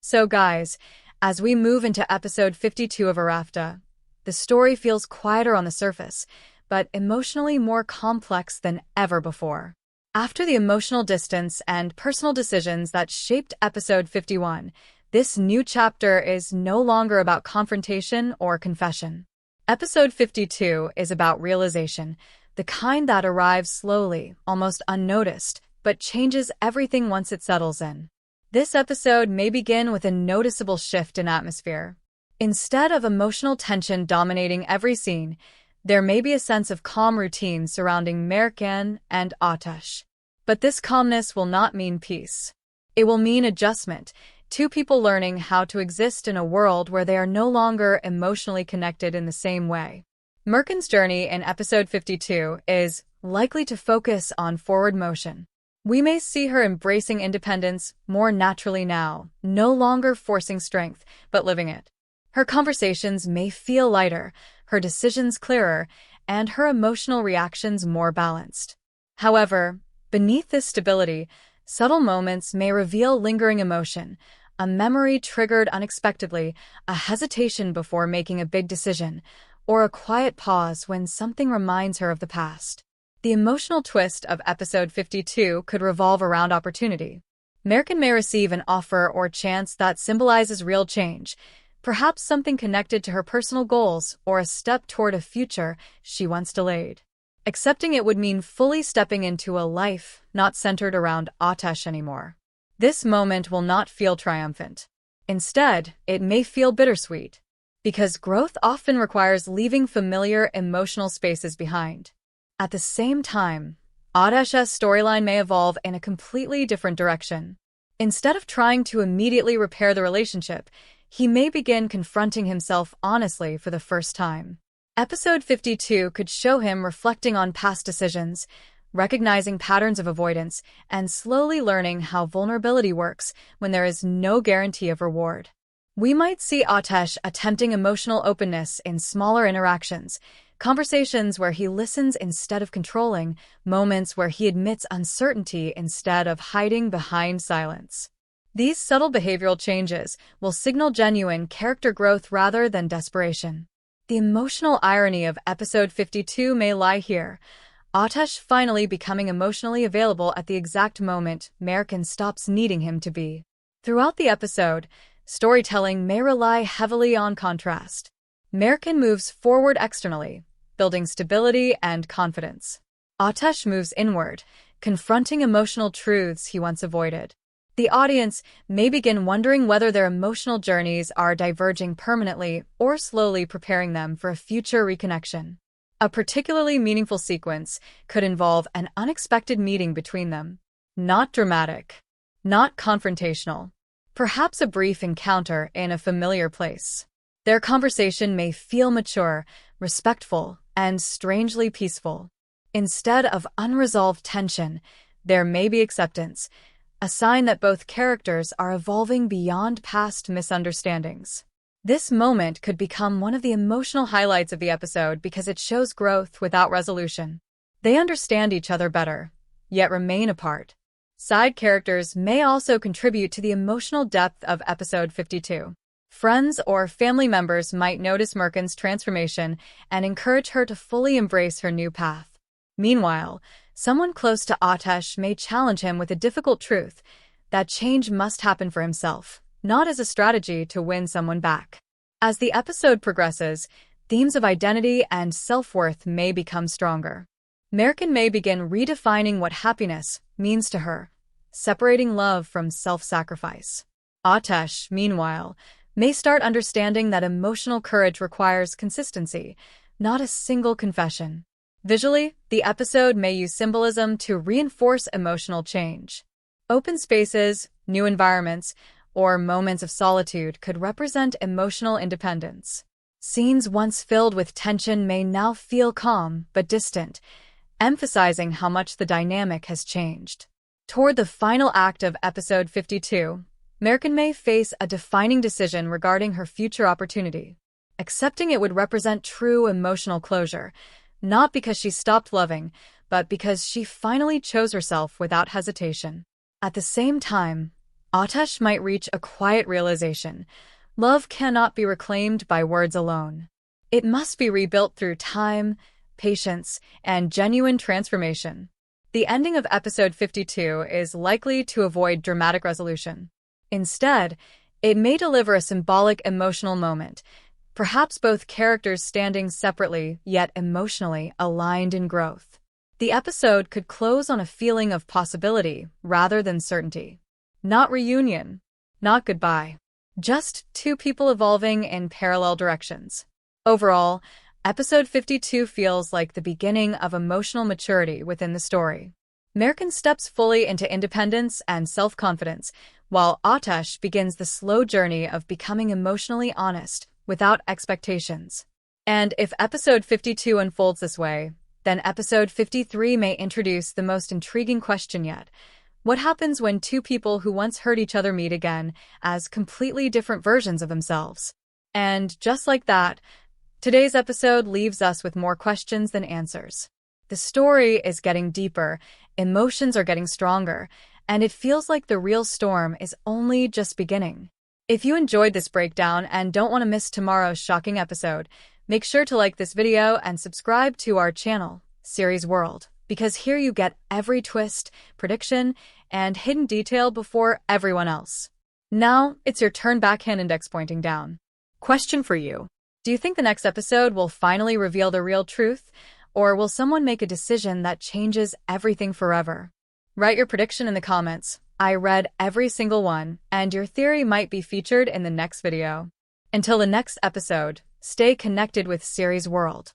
So guys, as we move into episode 52 of Arafta, the story feels quieter on the surface, but emotionally more complex than ever before. After the emotional distance and personal decisions that shaped episode 51, this new chapter is no longer about confrontation or confession. Episode 52 is about realization, the kind that arrives slowly, almost unnoticed, but changes everything once it settles in. This episode may begin with a noticeable shift in atmosphere. Instead of emotional tension dominating every scene, there may be a sense of calm routine surrounding Merkan and Ateş. But this calmness will not mean peace. It will mean adjustment, two people learning how to exist in a world where they are no longer emotionally connected in the same way. Merkan's journey in episode 52 is likely to focus on forward motion. We may see her embracing independence more naturally now, no longer forcing strength, but living it. Her conversations may feel lighter, her decisions clearer, and her emotional reactions more balanced. However, beneath this stability, subtle moments may reveal lingering emotion, a memory triggered unexpectedly, a hesitation before making a big decision, or a quiet pause when something reminds her of the past. The emotional twist of episode 52 could revolve around opportunity. Merkan may receive an offer or chance that symbolizes real change, perhaps something connected to her personal goals or a step toward a future she once delayed. Accepting it would mean fully stepping into a life not centered around Ateş anymore. This moment will not feel triumphant. Instead, it may feel bittersweet, because growth often requires leaving familiar emotional spaces behind. At the same time, Ateş's storyline may evolve in a completely different direction. Instead of trying to immediately repair the relationship, he may begin confronting himself honestly for the first time. Episode 52 could show him reflecting on past decisions, recognizing patterns of avoidance, and slowly learning how vulnerability works when there is no guarantee of reward. We might see Ateş attempting emotional openness in smaller interactions, conversations where he listens instead of controlling, moments where he admits uncertainty instead of hiding behind silence. These subtle behavioral changes will signal genuine character growth rather than desperation. The emotional irony of episode 52 may lie here, Ateş finally becoming emotionally available at the exact moment Merkan stops needing him to be. Throughout the episode, storytelling may rely heavily on contrast. Merkan moves forward externally, building stability and confidence. Ateş moves inward, confronting emotional truths he once avoided. The audience may begin wondering whether their emotional journeys are diverging permanently or slowly preparing them for a future reconnection. A particularly meaningful sequence could involve an unexpected meeting between them. Not dramatic, not confrontational. Perhaps a brief encounter in a familiar place. Their conversation may feel mature, respectful, and strangely peaceful. Instead of unresolved tension, there may be acceptance, a sign that both characters are evolving beyond past misunderstandings. This moment could become one of the emotional highlights of the episode because it shows growth without resolution. They understand each other better, yet remain apart. Side characters may also contribute to the emotional depth of episode 52. Friends or family members might notice Merkan's transformation and encourage her to fully embrace her new path. Meanwhile, someone close to Ateş may challenge him with a difficult truth that change must happen for himself, not as a strategy to win someone back. As the episode progresses, themes of identity and self-worth may become stronger. Merkan may begin redefining what happiness means to her, separating love from self-sacrifice. Ateş, meanwhile, may start understanding that emotional courage requires consistency, not a single confession. Visually, the episode may use symbolism to reinforce emotional change. Open spaces, new environments, or moments of solitude could represent emotional independence. Scenes once filled with tension may now feel calm but distant, emphasizing how much the dynamic has changed. Toward the final act of episode 52, Merkan may face a defining decision regarding her future opportunity. Accepting it would represent true emotional closure, not because she stopped loving, but because she finally chose herself without hesitation. At the same time, Ateş might reach a quiet realization. Love cannot be reclaimed by words alone. It must be rebuilt through time, patience, and genuine transformation. The ending of episode 52 is likely to avoid dramatic resolution. Instead, it may deliver a symbolic emotional moment, perhaps both characters standing separately yet emotionally aligned in growth. The episode could close on a feeling of possibility rather than certainty. Not reunion, not goodbye, just two people evolving in parallel directions. Overall, episode 52 feels like the beginning of emotional maturity within the story. Merkin steps fully into independence and self-confidence, while Ateş begins the slow journey of becoming emotionally honest, without expectations. And if episode 52 unfolds this way, then episode 53 may introduce the most intriguing question yet. What happens when two people who once hurt each other meet again as completely different versions of themselves? And just like that, today's episode leaves us with more questions than answers. The story is getting deeper, emotions are getting stronger, and it feels like the real storm is only just beginning. If you enjoyed this breakdown and don't want to miss tomorrow's shocking episode, make sure to like this video and subscribe to our channel, Series World, because here you get every twist, prediction, and hidden detail before everyone else. Now, it's your turn, backhand index pointing down. Question for you. Do you think the next episode will finally reveal the real truth, or will someone make a decision that changes everything forever? Write your prediction in the comments. I read every single one, and your theory might be featured in the next video. Until the next episode, stay connected with Series World.